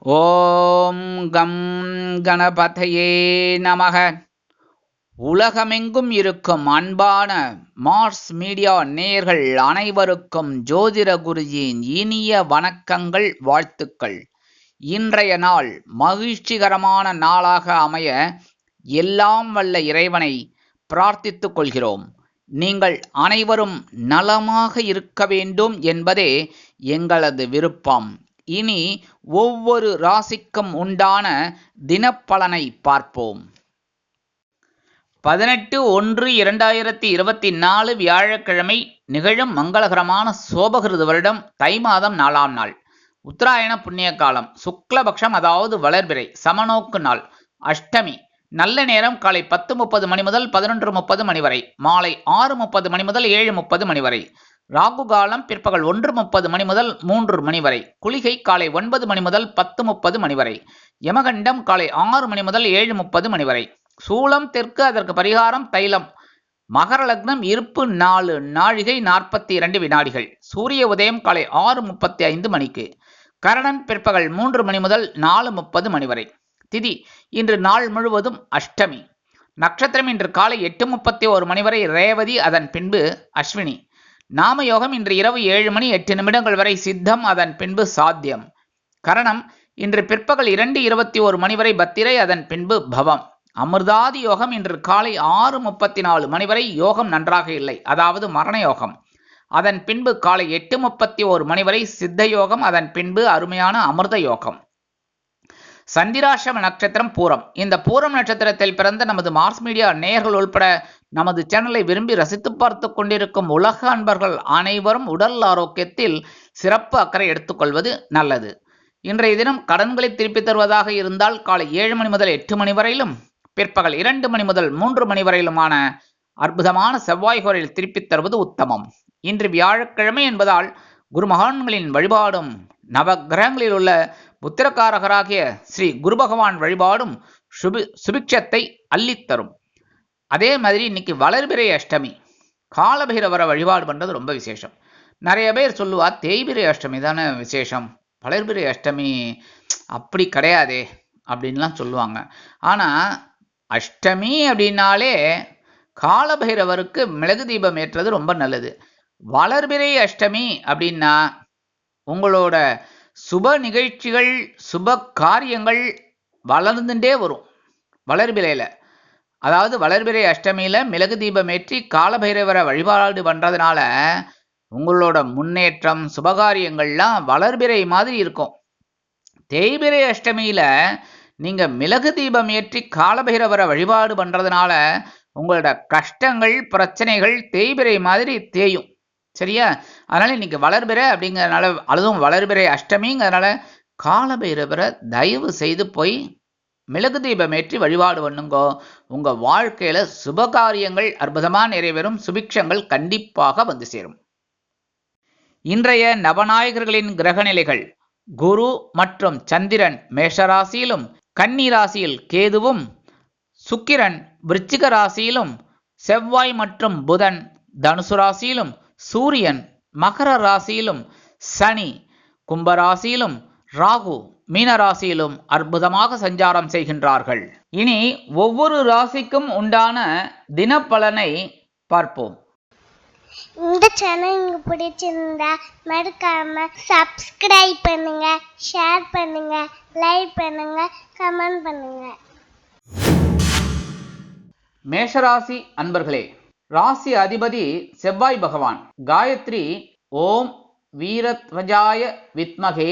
ஓம் come கணபதையே நமக. உலகமெங்கும் இருக்கும் அன்பான மார்ஸ் மீடியா நேயர்கள் அனைவருக்கும் ஜோதிட குருஜியின் இனிய வணக்கங்கள், வாழ்த்துக்கள். இன்றைய நாள் மகிழ்ச்சிகரமான நாளாக அமைய எல்லாம் வல்ல இறைவனை பிரார்த்தித்துக் கொள்கிறோம். நீங்கள் அனைவரும் நலமாக இருக்க வேண்டும் என்பதே எங்களது விருப்பம். இனி ஒவ்வொரு ராசிக்கும் உண்டான தினப்பலனை பார்ப்போம். 18/1/2024 வியாழக்கிழமை நிகழும் மங்களகரமான சோபகிருது வருடம் தை மாதம் 4ஆம் நாள், உத்தராயண புண்ணிய காலம், சுக்லபக்ஷம், அதாவது வளர்பிறை, சமநோக்கு நாள், அஷ்டமி. நல்ல நேரம் காலை 10:30 மணி முதல் 11:30 மணி வரை, மாலை 6:30 மணி முதல் 7:30 மணி வரை. ராகு காலம் பிற்பகல் 1:30 மணி முதல் 3 மணி வரை. குளிகை காலை 9 மணி முதல் 10:30 மணி வரை. யமகண்டம் காலை 6 மணி முதல் 7:30 மணி வரை. சூலம் தெற்கு, அதற்கு பரிகாரம் தைலம். மகர லக்னம், இருப்பு 4 நாழிகை 42 வினாடிகள். சூரிய உதயம் காலை 6:35 மணிக்கு. கரணன் பிற்பகல் 3 மணி முதல் 4:30 மணி வரை. திதி இன்று நாள் முழுவதும் அஷ்டமி. நட்சத்திரம் இன்று காலை 8:31 மணி வரை ரேவதி, அதன் பின்பு அஸ்வினி. நாமயோகம் இன்று இரவு 7 மணி 8 நிமிடங்கள் வரை சித்தம், அதன் பின்பு சாத்தியம். கரணம் இன்று பிற்பகல் 2:21 மணி வரை பத்திரை, அதன் பின்பு பவம். அமிர்தாதி யோகம் இன்று காலை 6:34 மணி வரை யோகம் நன்றாக இல்லை, அதாவது மரண யோகம். அதன் பின்பு காலை 8:31 மணி வரை சித்த யோகம், அதன் பின்பு அருமையான அமிர்த யோகம். சந்திராஷ்டம நட்சத்திரம் பூரம். இந்த பூரம் நட்சத்திரத்தில் பிறந்த நமது மார்ஸ் மீடியா நேயர்கள் உள்பட நமது சேனலை விரும்பி ரசித்து பார்த்து கொண்டிருக்கும் உலக அன்பர்கள் அனைவரும் உடல் ஆரோக்கியத்தில் சிறப்பு அக்கறை எடுத்துக்கொள்வது நல்லது. இன்றைய தினம் கடன்களை திருப்பித் தருவதாக இருந்தால் காலை 7 மணி முதல் 8 மணி வரையிலும், பிற்பகல் 2 மணி முதல் 3 மணி வரையிலுமான அற்புதமான செவ்வாய் கோரையில் திருப்பித் தருவது உத்தமம். இன்று வியாழக்கிழமை என்பதால் குரு மகான்களின் வழிபாடும் நவகிரகங்களில் உள்ள புத்திரக்காரகராகிய ஸ்ரீ குரு பகவான் வழிபாடும் சுபிக்ஷத்தை அள்ளித்தரும். அதே மாதிரி இன்னைக்கு வளர்பிறை அஷ்டமி. காலபைரவரை வழிபாடு பண்ணுறது ரொம்ப விசேஷம். நிறைய பேர் சொல்லுவா தேய்பிறை அஷ்டமி தானே விசேஷம், வளர்பிறை அஷ்டமி அப்படி கிடையாதே அப்படின்லாம் சொல்லுவாங்க. ஆனால் அஷ்டமி அப்படின்னாலே காலபைரவருக்கு மிளகு தீபம் ஏற்றது ரொம்ப நல்லது. வளர்பிறை அஷ்டமி அப்படின்னா உங்களோட சுப நிகழ்ச்சிகள், சுப காரியங்கள் வளர்ந்துட்டே வரும் வளர்பிறையில். அதாவது வளர்பிறை அஷ்டமியில் மிளகு தீபம் ஏற்றி காலபைரவரை வழிபாடு பண்ணுறதுனால உங்களோட முன்னேற்றம், சுபகாரியங்கள்லாம் வளர்பிறை மாதிரி இருக்கும். தேய்பிறை அஷ்டமியில் நீங்கள் மிளகு தீபம் ஏற்றி காலபைரவரை வழிபாடு பண்ணுறதுனால உங்களோட கஷ்டங்கள், பிரச்சனைகள் தேய்பிறை மாதிரி தேயும். சரியா? அதனால் இன்னைக்கு வளர்பிறை அப்படிங்கிறதுனால, அதுவும் வளர்பிறை அஷ்டமிங்கிறதுனால காலபைரவரை தயவு செய்து போய் மிளகு தீபம் ஏற்றி வழிபாடு பண்ணுங்கோ. உங்கள் வாழ்க்கையில் சுபகாரியங்கள் அற்புதமாக நிறைவேறும், சுபிக்ஷங்கள் கண்டிப்பாக வந்து சேரும். இன்றைய நவநாயகர்களின் கிரகநிலைகள்: குரு மற்றும் சந்திரன் மேஷராசியிலும், கன்னி ராசியில் கேதுவும், சுக்கிரன் விருச்சிக ராசியிலும், செவ்வாய் மற்றும் புதன் தனுசு ராசியிலும், சூரியன் மகர ராசியிலும், சனி கும்பராசியிலும், ராகு மீனராசியிலும் அற்புதமாக சஞ்சாரம் செய்கின்றார்கள். இனி ஒவ்வொரு ராசிக்கும் உண்டான தினப்பலனை பார்ப்போம். இந்த சேனல் உங்களுக்கு பிடிச்சிருந்தா மறக்காம சப்ஸ்கிரைப் பண்ணுங்க, ஷேர் பண்ணுங்க, லைக் பண்ணுங்க, கமெண்ட் பண்ணுங்க. மேஷராசி அன்பர்களே, ராசி அதிபதி செவ்வாய் பகவான். காயத்ரி ஓம் வீரத்வஜாய வித்மகே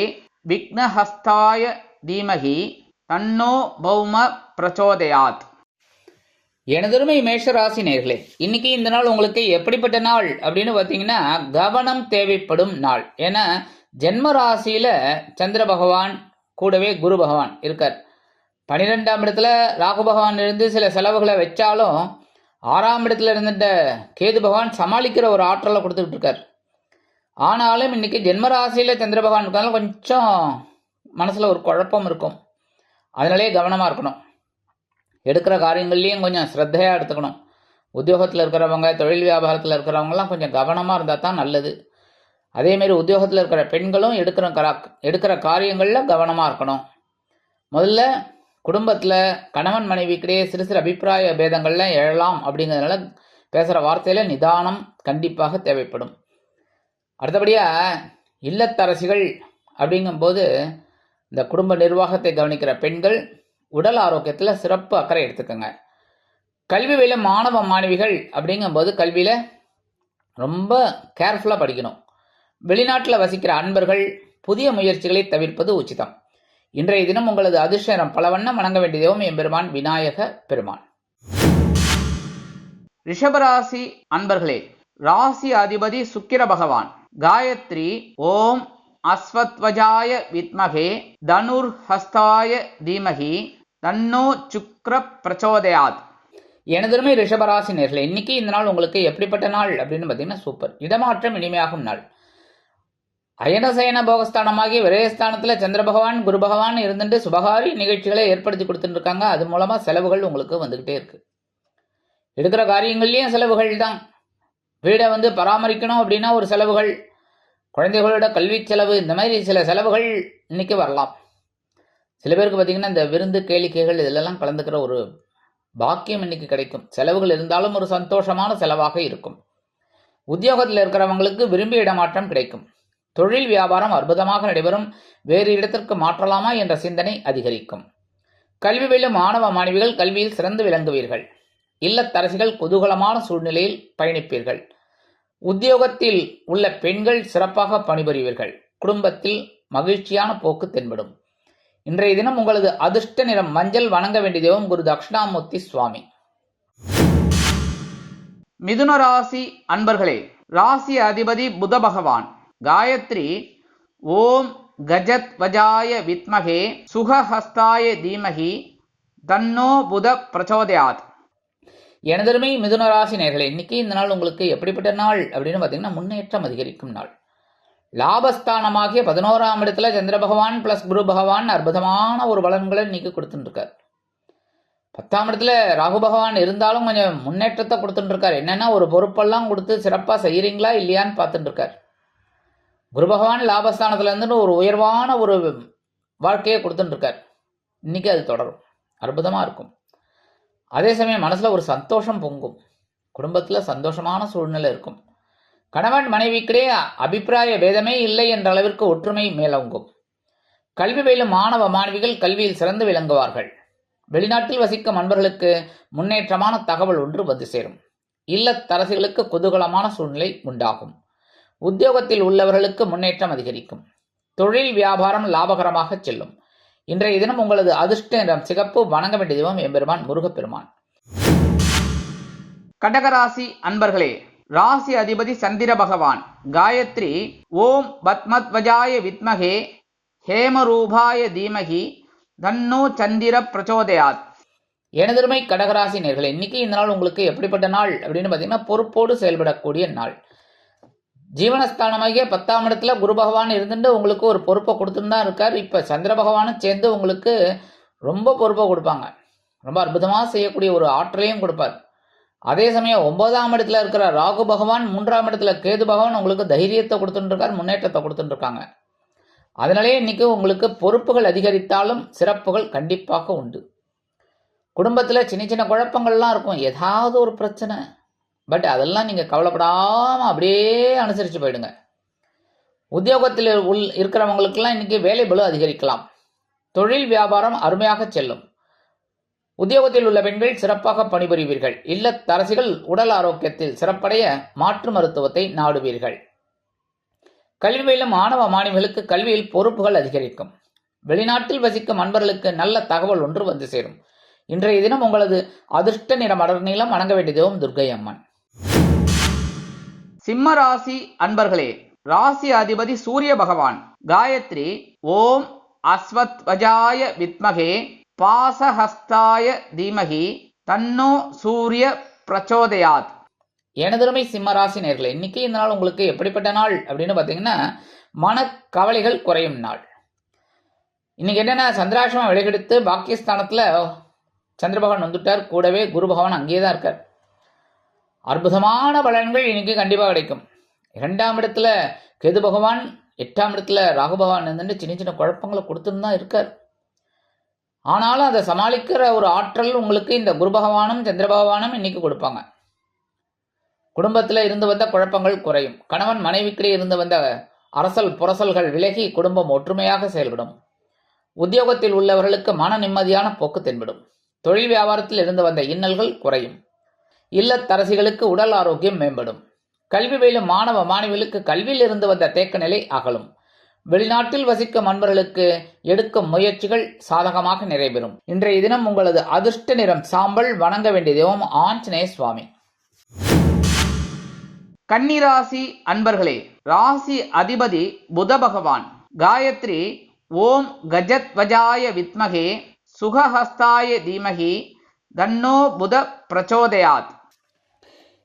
விக்னஹஸ்தாய தீமகி தன்னோ பௌம பிரச்சோதயாத். எனதருமை மேஷராசி நேயர்களே, இன்னைக்கு இந்த நாள் உங்களுக்கு எப்படிப்பட்ட நாள் அப்படின்னு பார்த்தீங்கன்னா கவனம் தேவைப்படும் நாள். ஏன்னா ஜென்ம ராசியில் சந்திர பகவான் கூடவே குரு பகவான் இருக்கார். 12ஆம் இடத்துல ராகு பகவான் இருந்து சில செலவுகளை வச்சாலும் 6ஆம் இடத்துல இருந்துட்ட கேது பகவான் சமாளிக்கிற ஒரு ஆற்றலை கொடுத்துக்கிட்டு இருக்கார். ஆனாலும் இன்னைக்கு ஜென்மராசியில் சந்திர பகவான் இருக்காலும் கொஞ்சம் மனசில் ஒரு குழப்பம் இருக்கும். அதனாலே கவனமாக இருக்கணும். எடுக்கிற காரியங்கள்லேயும் கொஞ்சம் ஸ்ரத்தையாக எடுத்துக்கணும். உத்தியோகத்தில் இருக்கிறவங்க, தொழில் வியாபாரத்தில் இருக்கிறவங்கலாம் கொஞ்சம் கவனமாக இருந்தால் தான் நல்லது. அதேமாரி உத்தியோகத்தில் இருக்கிற பெண்களும் எடுக்கிற காரியங்களில் கவனமாக இருக்கணும். முதல்ல குடும்பத்தில் கணவன் மனைவிக்கிடையே சிறு சிறு அபிப்பிராய பேதங்கள்லாம் எழலாம். அப்படிங்கிறதுனால பேசுகிற வார்த்தையில் நிதானம் கண்டிப்பாக தேவைப்படும். அடுத்தபடியாக இல்லத்தரசிகள் அப்படிங்கும்போது இந்த குடும்ப நிர்வாகத்தை கவனிக்கிற பெண்கள் உடல் ஆரோக்கியத்தில் சிறப்பு அக்கறை எடுத்துக்கோங்க. கல்வி பயிலும் மாணவ மாணவிகள் அப்படிங்கும்போது கல்வியில் ரொம்ப கேர்ஃபுல்லாக படிக்கணும். வெளிநாட்டில் வசிக்கிற அன்பர்கள் புதிய முயற்சிகளை தவிர்ப்பது உச்சிதம். இன்றைய தினம் உங்களது அதிர்ஷ்டம் பல வண்ணம் வணங்க வேண்டிய தெய்வம் எம்பெருமான் விநாயக பெருமான். ரிஷபராசி அன்பர்களே, ராசி அதிபதி சுக்கிர பகவான். காயத்ரி ஓம் அஸ்வத்வஜாய வித்மகே தனுர் ஹஸ்தாய தீமகி தன்னோ சுக்ர பிரச்சோதயாத். எனதுமே ரிஷபராசி நேர்களே, இன்னைக்கு இந்த நாள் உங்களுக்கு எப்படிப்பட்ட நாள் அப்படின்னு பார்த்தீங்கன்னா சூப்பர். இடமாற்றம் இனிமையாகும் நாள். அயனசயன போகஸ்தானமாகி விரயஸ்தானத்தில் சந்திர பகவான் குரு பகவான் இருந்துட்டு சுபகாரி நிகழ்ச்சிகளை ஏற்படுத்தி கொடுத்துட்டு இருக்காங்க. அது மூலமாக செலவுகள் உங்களுக்கு வந்துக்கிட்டே இருக்கு. எடுக்கிற காரியங்கள்லேயும் செலவுகள் தான். வீடை பராமரிக்கணும் அப்படின்னா ஒரு செலவுகள், குழந்தைகளோட கல்வி செலவு, இந்த மாதிரி சில செலவுகள் இன்னைக்கு வரலாம். சில பேருக்கு பார்த்தீங்கன்னா இந்த விருந்து கேளிக்கைகள் இதிலெல்லாம் கலந்துக்கிற ஒரு பாக்கியம் இன்னைக்கு கிடைக்கும். செலவுகள் இருந்தாலும் ஒரு சந்தோஷமான செலவாக இருக்கும். உத்தியோகத்தில் இருக்கிறவங்களுக்கு விரும்பிய இடமாற்றம் கிடைக்கும். தொழில் வியாபாரம் அற்புதமாக நடைபெறும். வேறு இடத்திற்கு மாற்றலாமா என்ற சிந்தனை அதிகரிக்கும். கல்வி பயிலும் மாணவ மாணவிகள் கல்வியில் சிறந்து விளங்குவீர்கள். இல்லத்தரசிகள் குதூகலமான சூழ்நிலையில் பயணிப்பீர்கள். உத்தியோகத்தில் உள்ள பெண்கள் சிறப்பாக பணிபுரிவீர்கள். குடும்பத்தில் மகிழ்ச்சியான போக்கு தென்படும். இன்றைய தினம் உங்களது அதிர்ஷ்ட நிறம் மஞ்சள். வணங்க வேண்டிய தெய்வம் குரு தட்சிணாமூர்த்தி சுவாமி. மிதுன ராசி அன்பர்களே, ராசி அதிபதி புத பகவான். காயத்ரி ஓம் கஜத்வஜாய வித்மகே சுகஹஸ்தாய தீமகி தன்னோ புத பிரச்சோதயாத். எனதருமை மிதுன ராசி நேர்களே, இன்னைக்கு இந்த நாள் உங்களுக்கு எப்படிப்பட்ட நாள் அப்படின்னு பார்த்தீங்கன்னா முன்னேற்றம் அதிகரிக்கும் நாள். லாபஸ்தானமாகிய 11ஆம் இடத்துல சந்திர பகவான் பிளஸ் குரு பகவான் அற்புதமான ஒரு பலன்களை இன்னைக்கு கொடுத்துட்டு இருக்கார். 10ஆம் இடத்துல ராகு பகவான் இருந்தாலும் கொஞ்சம் முன்னேற்றத்தை கொடுத்துட்டு இருக்கார். என்னன்னா ஒரு பொறுப்பெல்லாம் கொடுத்து சிறப்பாக செய்யறீங்களா இல்லையான்னு பார்த்துட்டு இருக்கார். குரு பகவான் லாபஸ்தானத்துல இருந்து ஒரு உயர்வான ஒரு வாழ்க்கையை கொடுத்துட்டு இருக்கார். இன்னைக்கு அது தொடரும், அற்புதமா இருக்கும். அதே சமயம் மனசுல ஒரு சந்தோஷம் பொங்கும். குடும்பத்துல சந்தோஷமான சூழ்நிலை இருக்கும். கணவன் மனைவிக்கிடையே அபிப்பிராய பேதமே இல்லை என்ற அளவிற்கு ஒற்றுமை மேலோங்கும். கல்வி பயிலும் மாணவ மாணவிகள் கல்வியில் சிறந்து விளங்குவார்கள். வெளிநாட்டில் வசிக்கும் அன்பர்களுக்கு முன்னேற்றமான தகவல் ஒன்று வந்து சேரும். இல்லத்தரசிகளுக்கு குதூகலமான சூழ்நிலை உண்டாகும். உத்தியோகத்தில் உள்ளவர்களுக்கு முன்னேற்றம் அதிகரிக்கும். தொழில் வியாபாரம் லாபகரமாக செல்லும். இன்றைய தினம் உங்களது அதிர்ஷ்ட நிறம் சிகப்பு. வணங்க வேண்டிய தெய்வம் எம்பெருமான் முருகப்பெருமான். கடகராசி அன்பர்களே, ராசி அதிபதி சந்திர பகவான். காயத்ரி ஓம் பத்மத்வஜாய வித்மகே ஹேமரூபாய தீமகி தன்னோ சந்திர பிரச்சோதயாத். எனதருமை கடகராசி நேர்களே, இன்னைக்கு இந்த நாள் உங்களுக்கு எப்படிப்பட்ட நாள் அப்படின்னு பார்த்தீங்கன்னா பொறுப்போடு செயல்படக்கூடிய நாள். ஜீவனஸ்தானமாகிய 10ஆம் இடத்துல குரு பகவான் இருந்துட்டு உங்களுக்கு ஒரு பொறுப்பை கொடுத்துன்னு தான் இருக்கார். இப்போ சந்திர பகவானும் சேர்ந்து உங்களுக்கு ரொம்ப பொறுப்பை கொடுப்பாங்க. ரொம்ப அற்புதமாக செய்யக்கூடிய ஒரு ஆற்றலையும் கொடுப்பார். அதே சமயம் 9ஆம் இடத்துல இருக்கிற ராகு பகவான் 3ஆம் இடத்துல கேது பகவான் உங்களுக்கு தைரியத்தை கொடுத்துட்டு இருக்கார், முன்னேற்றத்தை கொடுத்துட்டு இருக்காங்க. அதனாலே இன்னைக்கு உங்களுக்கு பொறுப்புகள் அதிகரித்தாலும் சிறப்புகள் கண்டிப்பாக உண்டு. குடும்பத்தில் சின்ன சின்ன குழப்பங்கள்லாம் இருக்கும், ஏதாவது ஒரு பிரச்சனை. பட் அதெல்லாம் நீங்கள் கவலைப்படாமல் அப்படியே அனுசரித்து போயிடுங்க. உத்தியோகத்தில் இருக்கிறவங்களுக்கெல்லாம் இன்னைக்கு வேலை பளு அதிகரிக்கலாம். தொழில் வியாபாரம் அருமையாக செல்லும். உத்தியோகத்தில் உள்ள பெண்கள் சிறப்பாக பணிபுரிவீர்கள். இல்லத்தரசிகள் உடல் ஆரோக்கியத்தில் சிறப்படைய மாற்று மருத்துவத்தை நாடுவீர்கள். கல்வி பயிலும் மாணவ மாணவிகளுக்கு கல்வியில் பொறுப்புகள் அதிகரிக்கும். வெளிநாட்டில் வசிக்கும் அன்பர்களுக்கு நல்ல தகவல் ஒன்று வந்து சேரும். இன்றைய தினம் உங்களது அதிர்ஷ்ட நிறம் அடர் நீளம். வணங்க வேண்டிய தெய்வம் துர்க்கை அம்மன். சிம்ம ராசி அன்பர்களே, ராசி அதிபதி சூரிய பகவான். காயத்ரி ஓம் அஸ்வத்வஜாய வித்மகே பாசஹஸ்தாய தீமகி தன்னோ சூரிய பிரச்சோதயாத். எனதருமை சிம்ம ராசி நேர்களே, இன்னைக்கு இந்த நாள் உங்களுக்கு எப்படிப்பட்ட நாள் அப்படின்னு பார்த்தீங்கன்னா மனக்கவலைகள் குறையும் நாள். இன்னைக்கு என்னன்னா சந்திராசிரமம் விலகெடுத்து பாக்கியஸ்தானத்தில் சந்திர பகவான் வந்துட்டார். கூடவே குரு பகவான் அங்கேயே தான் இருக்கார். அற்புதமான பலன்கள் இன்னைக்கு கண்டிப்பாக கிடைக்கும். 2ஆம் இடத்துல கேது பகவான், 8ஆம் இடத்துல ராகு பகவான் இருந்துட்டு சின்ன சின்ன குழப்பங்களை கொடுத்துன்னு தான் இருக்கார். ஆனாலும் அதை சமாளிக்கிற ஒரு ஆற்றல் உங்களுக்கு இந்த குரு பகவானும் சந்திர பகவானும் இன்னைக்கு கொடுப்பாங்க. குடும்பத்தில் இருந்து வந்த குழப்பங்கள் குறையும். கணவன் மனைவிக்கிடையே இருந்து வந்த அரசல் புரசல்கள் விலகி குடும்பம் ஒற்றுமையாக செயல்படும். உத்தியோகத்தில் உள்ளவர்களுக்கு மன நிம்மதியான போக்கு தென்படும். தொழில் வியாபாரத்தில் இருந்து வந்த இன்னல்கள் குறையும். இல்லத்தரசிகளுக்கு உடல் ஆரோக்கியம் மேம்படும். கல்வி பயிலும் மாணவ மாணவிகளுக்கு கல்வியில் இருந்து வந்த தேக்க நிலை அகலும். வெளிநாட்டில் வசிக்கும் அன்பர்களுக்கு எடுக்கும் முயற்சிகள் சாதகமாக நிறைவேறும். இன்றைய தினம் உங்களது அதிர்ஷ்ட நிறம் சாம்பல். வணங்க வேண்டிய தெய்வம் ஆஞ்சநேய சுவாமி. கன்னிராசி அன்பர்களே, ராசி அதிபதி புத பகவான். காயத்ரி ஓம் கஜத்வஜாய வித்மகே சுகஹஸ்தாய தீமகி தன்னோ புத பிரச்சோதயாத்.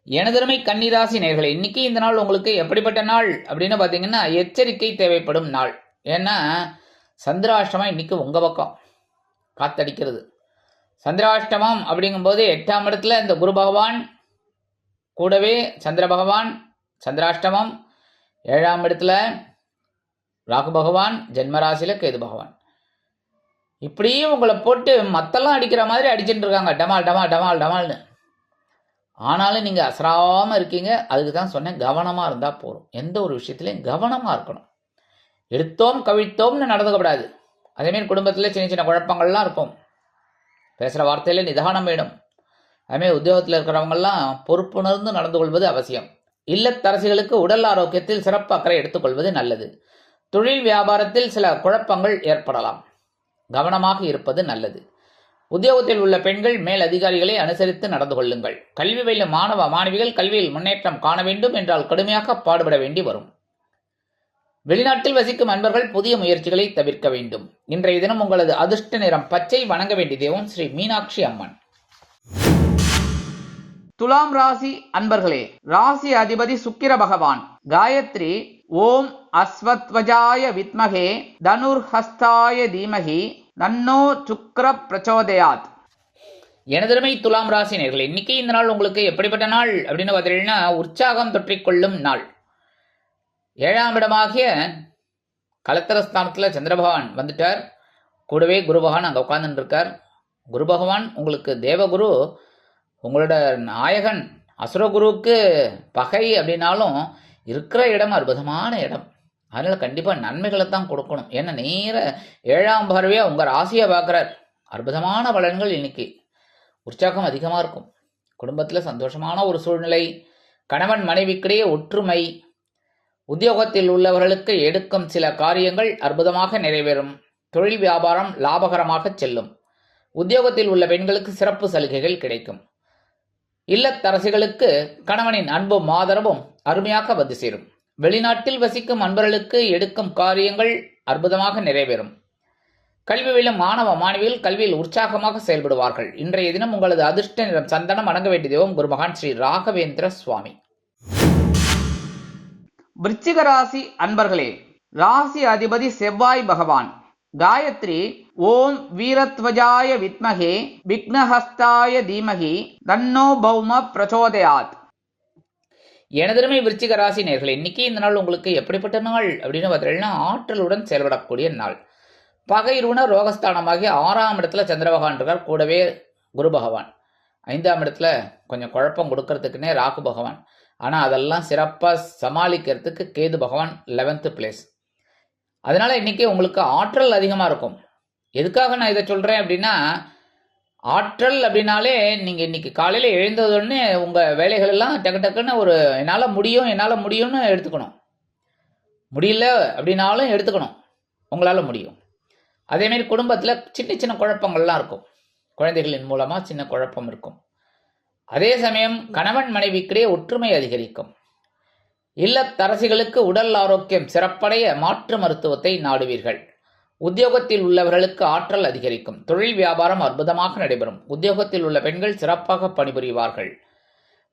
எனதருமை கன்னிராசி நேயர்களே, இன்னைக்கு இந்த நாள் உங்களுக்கு எப்படிப்பட்ட நாள் அப்படின்னு பார்த்தீங்கன்னா எச்சரிக்கை தேவைப்படும் நாள். ஏன்னா சந்திராஷ்டமம் இன்னைக்கு உங்க பக்கம் காத்தடிக்கிறது. சந்திராஷ்டமம் அப்படிங்கும்போது 8ஆம் இடத்துல இந்த குரு பகவான், கூடவே சந்திர பகவான் சந்திராஷ்டமம். 7ஆம் இடத்துல ராகு பகவான், ஜென்மராசியில் கேது பகவான். இப்படியே உங்களை போட்டு மத்தெல்லாம் அடிக்கிற மாதிரி அடிச்சுட்டு இருக்காங்க, டமால் டமால் டமால் டமால்னு. ஆனாலும் நீங்கள் அசராமல் இருக்கீங்க. அதுக்கு தான் சொன்னேன், கவனமாக இருந்தால் போதும். எந்த ஒரு விஷயத்துலையும் கவனமாக இருக்கணும். எடுத்தோம் கவிழ்த்தோம்னு நடந்துக்கப்படாது. அதேமாரி குடும்பத்தில் சின்ன சின்ன குழப்பங்கள்லாம் இருக்கும். பேசுகிற வார்த்தையில் நிதானம் வேணும். அதுமாரி உத்தியோகத்தில் இருக்கிறவங்கெல்லாம் பொறுப்புணர்ந்து நடந்து கொள்வது அவசியம். இல்லத்தரசிகளுக்கு உடல் ஆரோக்கியத்தில் சிறப்பு அக்கறை எடுத்துக்கொள்வது நல்லது. தொழில் வியாபாரத்தில் சில குழப்பங்கள் ஏற்படலாம். கவனமாக இருப்பது நல்லது. உத்தியோகத்தில் உள்ள பெண்கள் மேல் அதிகாரிகளை அனுசரித்து நடந்து கொள்ளுங்கள். கல்வி பயிலும் மாணவ மாணவிகள் கல்வியில் முன்னேற்றம் காண வேண்டும் என்றால் கடுமையாக பாடுபட வேண்டி வரும். வெளிநாட்டில் வசிக்கும் அன்பர்கள் புதிய முயற்சிகளை தவிர்க்க வேண்டும். இன்றைய தினம் உங்களது அதிர்ஷ்ட நிறம் பச்சை. வணங்க வேண்டிய தெய்வம் ஸ்ரீ மீனாட்சி அம்மன். துலாம் ராசி அன்பர்களே, ராசி அதிபதி சுக்கிர பகவான். காயத்ரி ஓம் அஸ்வத்வஜாய வித்மகே தனுர்ஹஸ்தாய தீமகி தன்னோ சுக்கிர பிரச்சோதயாத். எனதருமை துலாம் ராசி நேயர்களே, இன்னைக்கு இந்த நாள் உங்களுக்கு எப்படிப்பட்ட நாள் அப்படின்னு பார்த்தீங்கன்னா உற்சாகம் தொற்றிக்கொள்ளும் நாள். 7ஆம் இடமாகிய கலத்திரஸ்தானத்தில் சந்திர பகவான் வந்துட்டார். கூடவே குரு பகவான் அங்கே உட்கார்ந்துட்டு இருக்கார். குரு பகவான் உங்களுக்கு தேவகுரு, உங்களோட நாயகன். அசுரகுருவுக்கு பகை அப்படின்னாலும் இருக்கிற இடம் அற்புதமான இடம். அதனால் கண்டிப்பாக நன்மைகளை தான் கொடுக்கணும். ஏன்னா நேர 7ஆம் பார்வையாக உங்கள் ராசியை பார்க்குறார். அற்புதமான பலன்கள் இன்னைக்கு. உற்சாகம் அதிகமாக இருக்கும். குடும்பத்தில் சந்தோஷமான ஒரு சூழ்நிலை. கணவன் மனைவிக்கிடையே ஒற்றுமை. உத்தியோகத்தில் உள்ளவர்களுக்கு எடுக்கும் சில காரியங்கள் அற்புதமாக நிறைவேறும். தொழில் வியாபாரம் லாபகரமாக செல்லும். உத்தியோகத்தில் உள்ள பெண்களுக்கு சிறப்பு சலுகைகள் கிடைக்கும். இல்லத்தரசிகளுக்கு கணவனின் அன்பும் ஆதரவும் அருமையாக வந்து சேரும். வெளிநாட்டில் வசிக்கும் அன்பர்களுக்கு எடுக்கும் காரியங்கள் அற்புதமாக நிறைவேறும். கல்வி பயிலும் மாணவ மாணவிகள் கல்வியில் உற்சாகமாக செயல்படுவார்கள். இன்றைய தினம் உங்களது அதிர்ஷ்ட நிறம் சந்தனம். வணங்க வேண்டிய தெய்வம் குருமகான் ஸ்ரீ ராகவேந்திர சுவாமி. விருச்சிக ராசி அன்பர்களே, ராசி அதிபதி செவ்வாய் பகவான். காயத்ரி ஓம் வீரத்வஜாய வித்மகே விக்னஹஸ்தாய தீமகி தன்னோ பௌம பிரச்சோதயாத். எனதருமை விருச்சிக ராசி நேயர்களே, இன்னைக்கு இந்த நாள் உங்களுக்கு எப்படிப்பட்ட நாள் அப்படின்னு பார்த்தீங்கன்னா ஆற்றலுடன் செயல்படக்கூடிய நாள். பகைருண ரோகஸ்தானமாகி 6ஆம் இடத்துல சந்திர பகவான் இருக்கார். கூடவே குரு பகவான். 5ஆம் இடத்துல கொஞ்சம் குழப்பம் கொடுக்கறதுக்குன்னே ராகு பகவான். ஆனால் அதெல்லாம் சிறப்பாக சமாளிக்கிறதுக்கு கேது பகவான் 11th பிளேஸ். அதனால இன்னைக்கு உங்களுக்கு ஆற்றல் அதிகமாக இருக்கும். எதுக்காக நான் இதை சொல்கிறேன் அப்படின்னா, ஆற்றல் அப்படின்னாலே நீங்கள் இன்னைக்கு காலையில் எழுந்ததுன்னு உங்கள் வேலைகள் எல்லாம் டக்கு டக்குன்னு ஒரு என்னால் முடியும்னு எடுத்துக்கணும். முடியல அப்படின்னாலும் எடுத்துக்கணும், உங்களால் முடியும். அதேமாரி குடும்பத்தில் சின்ன சின்ன குழப்பங்கள்லாம் இருக்கும். குழந்தைகளின் மூலமாக சின்ன குழப்பம் இருக்கும். அதே சமயம் கணவன் மனைவிக்கிடையே ஒற்றுமை அதிகரிக்கும். இல்லத்தரசிகளுக்கு உடல் ஆரோக்கியம் சிறப்படைய மாற்று மருத்துவத்தை நாடுவீர்கள். உத்தியோகத்தில் உள்ளவர்களுக்கு ஆற்றல் அதிகரிக்கும். தொழில் வியாபாரம் அற்புதமாக நடைபெறும். உத்தியோகத்தில் உள்ள பெண்கள் சிறப்பாக பணிபுரிவார்கள்.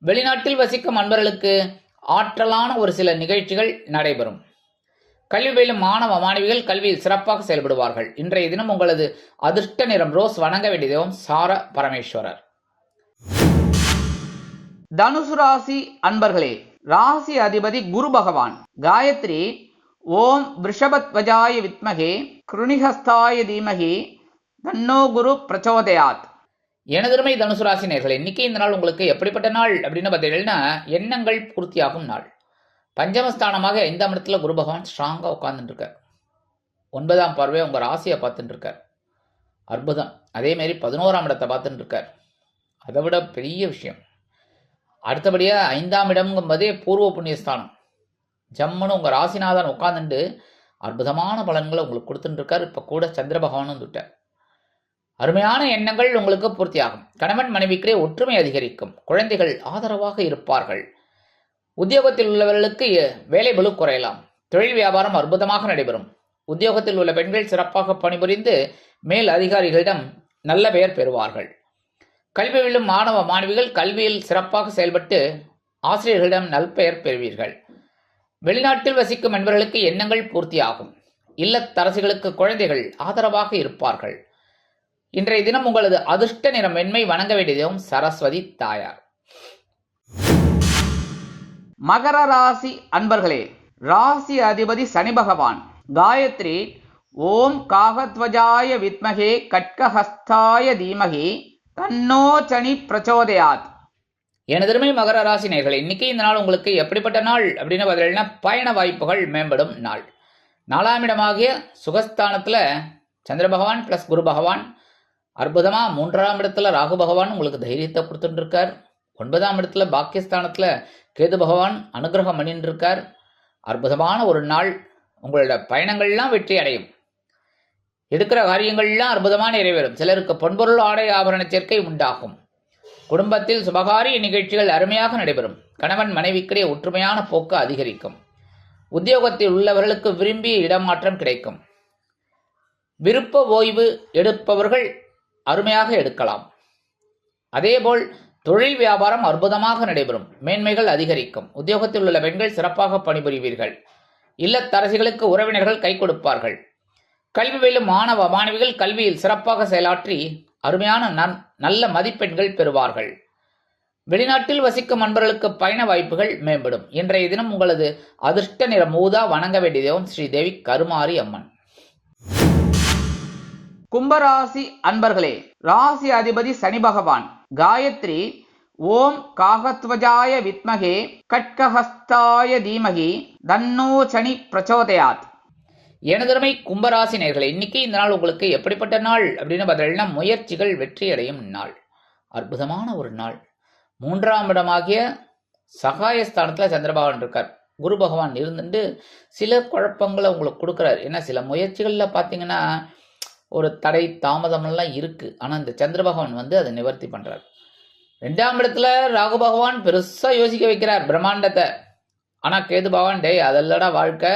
வெளிநாட்டில் வசிக்கும் அன்பர்களுக்கு ஆற்றலான ஒரு சில நிகழ்ச்சிகள் நடைபெறும். கல்வி பயிலும் மாணவ மாணவிகள் கல்வியில் சிறப்பாக செயல்படுவார்கள். இன்றைய தினம் உங்களது அதிர்ஷ்ட நிறம் ரோஸ். வணங்க வேண்டிய தெய்வம் சார பரமேஸ்வரர். தனுசு ராசி அன்பர்களே, ராசி அதிபதி குரு பகவான். காயத்ரி ஓம் ரிஷபத்வஜாய வித்மகே கிருணிஹஸ்தாய தீமகி தன்னோ குரு பிரச்சோதயாத். எனதருமை தனுசு ராசி நேயர்களே, இன்னைக்கு இந்த நாள் உங்களுக்கு எப்படிப்பட்ட நாள் அப்படின்னு பார்த்தீங்கன்னா, எண்ணங்கள் பூர்த்தியாகும் நாள். பஞ்சமஸ்தானமாக 5ஆம் இடத்துல குரு பகவான் ஸ்ட்ராங்காக உட்கார்ந்துட்டு இருக்கார். 9ஆம் பார்வை உங்கள் ராசியை பார்த்துட்டு இருக்கார். அற்புதம். அதேமாரி 11ஆம் இடத்தை பார்த்துட்டு இருக்கார். அதை விட பெரிய விஷயம், அடுத்தபடியாக 5ஆம் இடம்ங்கும்போதே பூர்வ புண்ணியஸ்தானம். ஜம்முன்னு உங்கள் ராசிநாதன் உட்காந்துட்டு அற்புதமான பலன்களை உங்களுக்கு கொடுத்துட்டு இருக்கார். இப்போ கூட சந்திர பகவானும் வந்துட்டார். அருமையான எண்ணங்கள் உங்களுக்கு பூர்த்தியாகும். கணவன் மனைவிக்கிடையே ஒற்றுமை அதிகரிக்கும். குழந்தைகள் ஆதரவாக இருப்பார்கள். உத்தியோகத்தில் உள்ளவர்களுக்கு வேலை பளு குறையலாம். தொழில் வியாபாரம் அற்புதமாக நடைபெறும். உத்தியோகத்தில் உள்ள பெண்கள் சிறப்பாக பணிபுரிந்து மேல் அதிகாரிகளிடம் நல்ல பெயர் பெறுவார்கள். கல்வி பயிலும் மாணவ மாணவிகள் கல்வியில் சிறப்பாக செயல்பட்டு ஆசிரியர்களிடம் நல்பெயர் பெறுவீர்கள். வெளிநாட்டில் வசிக்கும் நண்பர்களுக்கு எண்ணங்கள் பூர்த்தியாகும். இல்லத்தரசிகளுக்கு குழந்தைகள் ஆதரவாக இருப்பார்கள். இன்றைய தினம் உங்களது அதிர்ஷ்ட நிறம் வெண்மை. வணங்க வேண்டியதும் சரஸ்வதி தாயார். மகர ராசி அன்பர்களே, ராசி அதிபதி சனி பகவான். காயத்ரி ஓம் காகத்வஜாய வித்மகே கட்கஹஸ்தாய தீமகி தன்னோ சனி பிரச்சோதயாத். எனதருமை மகர ராசி நேயர்களே, இன்னைக்கு இந்த நாள் உங்களுக்கு எப்படிப்பட்ட நாள் அப்படின்னு பார்த்தீங்கன்னா, பயண வாய்ப்புகள் மேம்படும் நாள். 4ஆம் இடமாகிய சுகஸ்தானத்தில் சந்திர பகவான் பிளஸ் குரு பகவான் அற்புதமாக. 3ஆம் இடத்துல ராகு பகவான் உங்களுக்கு தைரியத்தை கொடுத்துட்டு இருக்கார். 9ஆம் இடத்துல பாக்கியஸ்தானத்தில் கேது பகவான் அனுகிரகம் பண்ணிட்டு இருக்கார். அற்புதமான ஒரு நாள். உங்களோட பயணங்கள்லாம் வெற்றி அடையும். எடுக்கிற காரியங்கள்லாம் அற்புதமாக நிறைவேறும். சிலருக்கு பொன்பொருள் ஆடை ஆபரண சேர்க்கை உண்டாகும். குடும்பத்தில் சுபகாரிய நிகழ்ச்சிகள் அருமையாக நடைபெறும். கணவன் மனைவிக்கிடையே ஒற்றுமையான போக்கு அதிகரிக்கும். உத்தியோகத்தில் உள்ளவர்களுக்கு விரும்பிய இடமாற்றம் கிடைக்கும். விருப்ப ஓய்வு எடுப்பவர்கள் அருமையாக எடுக்கலாம். அதேபோல் தொழில் வியாபாரம் அற்புதமாக நடைபெறும். மேன்மைகள் அதிகரிக்கும். உத்தியோகத்தில் உள்ள பெண்கள் சிறப்பாக பணிபுரிவீர்கள். இல்லத்தரசிகளுக்கு உறவினர்கள் கை கொடுப்பார்கள். கல்வி பயிலும் மாணவ மாணவிகள் கல்வியில் சிறப்பாக செயலாற்றி அருமையான நல்ல மதிப்பெண்கள் பெறுவார்கள். வெளிநாட்டில் வசிக்கும் நண்பர்களுக்கு பயண வாய்ப்புகள் மேம்படும். இன்றைய தினம் உங்களது அதிர்ஷ்ட நிறம் ஊதா. வணங்க வேண்டியதும் ஸ்ரீதேவி கருமாரி அம்மன். கும்பராசி அன்பர்களே, ராசி அதிபதி சனி பகவான். காயத்ரி ஓம் காகத்வஜாய வித்மகே கட்கஹஸ்தாய தீமகி தன்னோ சனி பிரச்சோதயாத். எனதருமை கும்பராசி நேயர்களே, இன்னைக்கு இந்த நாள் உங்களுக்கு எப்படிப்பட்ட நாள் அப்படின்னு பார்த்தீங்கன்னா, முயற்சிகள் வெற்றி அடையும் நாள். அற்புதமான ஒரு நாள். 3ஆம் இடமாகிய சகாயஸ்தானத்தில் சந்திர பகவான் இருக்கார். குரு பகவான் இருந்துட்டு சில குழப்பங்களை உங்களுக்கு கொடுக்குறாரு. ஏன்னா சில முயற்சிகளில் பார்த்தீங்கன்னா ஒரு தடை தாமதமெல்லாம் இருக்குது. ஆனால் இந்த சந்திர பகவான் அதை நிவர்த்தி பண்ணுறார். 2ஆம் இடத்துல ராகு பகவான் பெருசாக யோசிக்க வைக்கிறார் பிரம்மாண்டத்தை. ஆனால் கேது பகவான் டே அதெல்லடா வாழ்க்கை,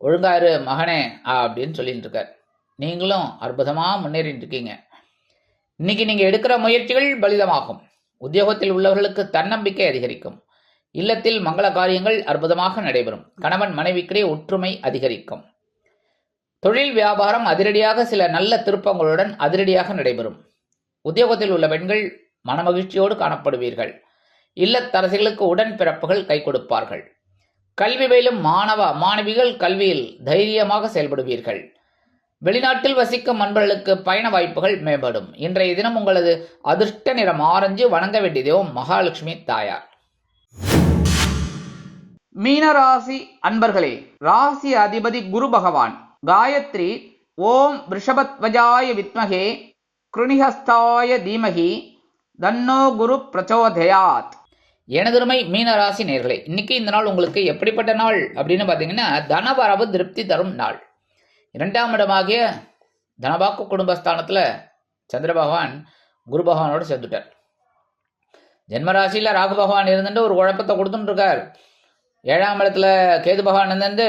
ஒழுங்காரு மகனே அப்படின்னு சொல்லிட்டு இருக்கார். நீங்களும் அற்புதமாக முன்னேறிட்டு இருக்கீங்க. இன்னைக்கு நீங்கள் எடுக்கிற முயற்சிகள் பலிதமாகும். உத்தியோகத்தில் உள்ளவர்களுக்கு தன்னம்பிக்கை அதிகரிக்கும். இல்லத்தில் மங்கள காரியங்கள் அற்புதமாக நடைபெறும். கணவன் மனைவிக்கிடையே ஒற்றுமை அதிகரிக்கும். தொழில் வியாபாரம் அதிரடியாக சில நல்ல திருப்பங்களுடன் அதிரடியாக நடைபெறும். உத்தியோகத்தில் உள்ள பெண்கள் மனமகிழ்ச்சியோடு காணப்படுவீர்கள். இல்லத்தரசிகளுக்கு உடன் பிறப்புகள் கை கொடுப்பார்கள். கல்வி பயிலும் மாணவ மாணவிகள் கல்வியில் தைரியமாக செயல்படுவீர்கள். வெளிநாட்டில் வசிக்கும் நண்பர்களுக்கு பயண வாய்ப்புகள் மேம்படும். இன்றைய தினம் உங்களது அதிர்ஷ்ட நிறம் ஆரஞ்சு. வணங்க வேண்டியதோ மகாலட்சுமி தாயார். மீனராசி அன்பர்களே, ராசி அதிபதி குரு பகவான். காயத்ரி ஓம் ரிஷபத்வஜாய வித்மகே கிருணிஹஸ்தாய தீமகி தன்னோ குரு பிரச்சோதயாத். எனதருமை மீனராசி நேயர்களே, இன்னைக்கு இந்த நாள் உங்களுக்கு எப்படிப்பட்ட நாள் அப்படின்னு பார்த்தீங்கன்னா, தனவரவு திருப்தி தரும் நாள். 2ஆம் இடமாகிய தனபாக்கு குடும்பஸ்தானத்தில் சந்திர பகவான் குரு பகவானோடு சேர்ந்துட்டார். ஜென்மராசியில் ராகு பகவான் இருந்துட்டு ஒரு குழப்பத்தை கொடுத்துட்டு இருக்கார். 7ஆம் இடத்துல கேது பகவான் இருந்து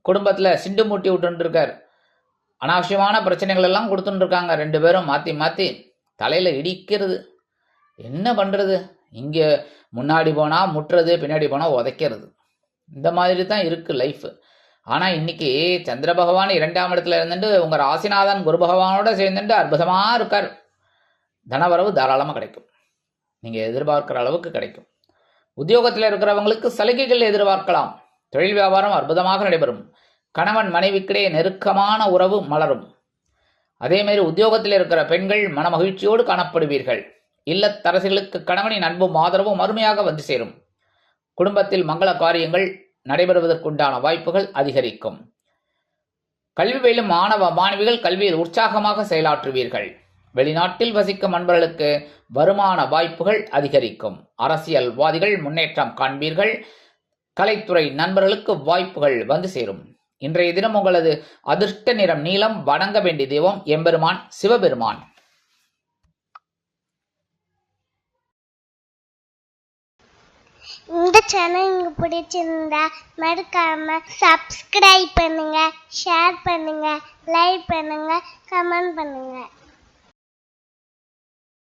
குடும்பத்தில் சிண்டு மூட்டி விட்டுட்டு இருக்கார். அனாவசியமான பிரச்சனைகள் எல்லாம் கொடுத்துட்டு இருக்காங்க. 2 பேரும் மாற்றி மாற்றி தலையில் இடிக்கிறது. என்ன பண்ணுறது? இங்கே முன்னாடி போனால் முட்டுறது, பின்னாடி போனால் உதைக்கிறது. இந்த மாதிரி தான் இருக்குது லைஃப். ஆனால் இன்னைக்கு சந்திர பகவான் 2ஆம் இடத்துல இருந்துட்டு உங்கள் ராசிநாதன் குரு பகவானோட சேர்ந்துட்டு அற்புதமாக இருக்கார். தனவரவு தாராளமாக கிடைக்கும். நீங்கள் எதிர்பார்க்குற அளவுக்கு கிடைக்கும். உத்தியோகத்தில் இருக்கிறவங்களுக்கு சலுகைகள் எதிர்பார்க்கலாம். தொழில் வியாபாரம் அற்புதமாக நடைபெறும். கணவன் மனைவிக்கிடையே நெருக்கமான உறவு மலரும். அதே மாதிரி உத்தியோகத்தில் இருக்கிற பெண்கள் மனமகிழ்ச்சியோடு காணப்படுவீர்கள். இல்லத்தரசிகளுக்கு கணவனின் அன்பும் ஆதரவும் அருமையாக வந்து சேரும். குடும்பத்தில் மங்கள காரியங்கள் நடைபெறுவதற்குண்டான வாய்ப்புகள் அதிகரிக்கும். கல்வி பயிலும் மாணவ மாணவிகள் கல்வியில் உற்சாகமாக செயலாற்றுவீர்கள். வெளிநாட்டில் வசிக்கும் அன்பர்களுக்கு வருமான வாய்ப்புகள் அதிகரிக்கும். அரசியல்வாதிகள் முன்னேற்றம் காண்பீர்கள். கலைத்துறை நண்பர்களுக்கு வாய்ப்புகள் வந்து சேரும். இன்றைய தினம் உங்களது அதிர்ஷ்ட நிறம் நீலம். வணங்க வேண்டிய தெய்வம் எம்பெருமான் சிவபெருமான். இந்த சேனல் உங்களுக்கு பிடிச்சிருந்தா மறக்காம சப்ஸ்கிரைப் பண்ணுங்க, ஷேர் பண்ணுங்க, லைக் பண்ணுங்க, கமெண்ட் பண்ணுங்க.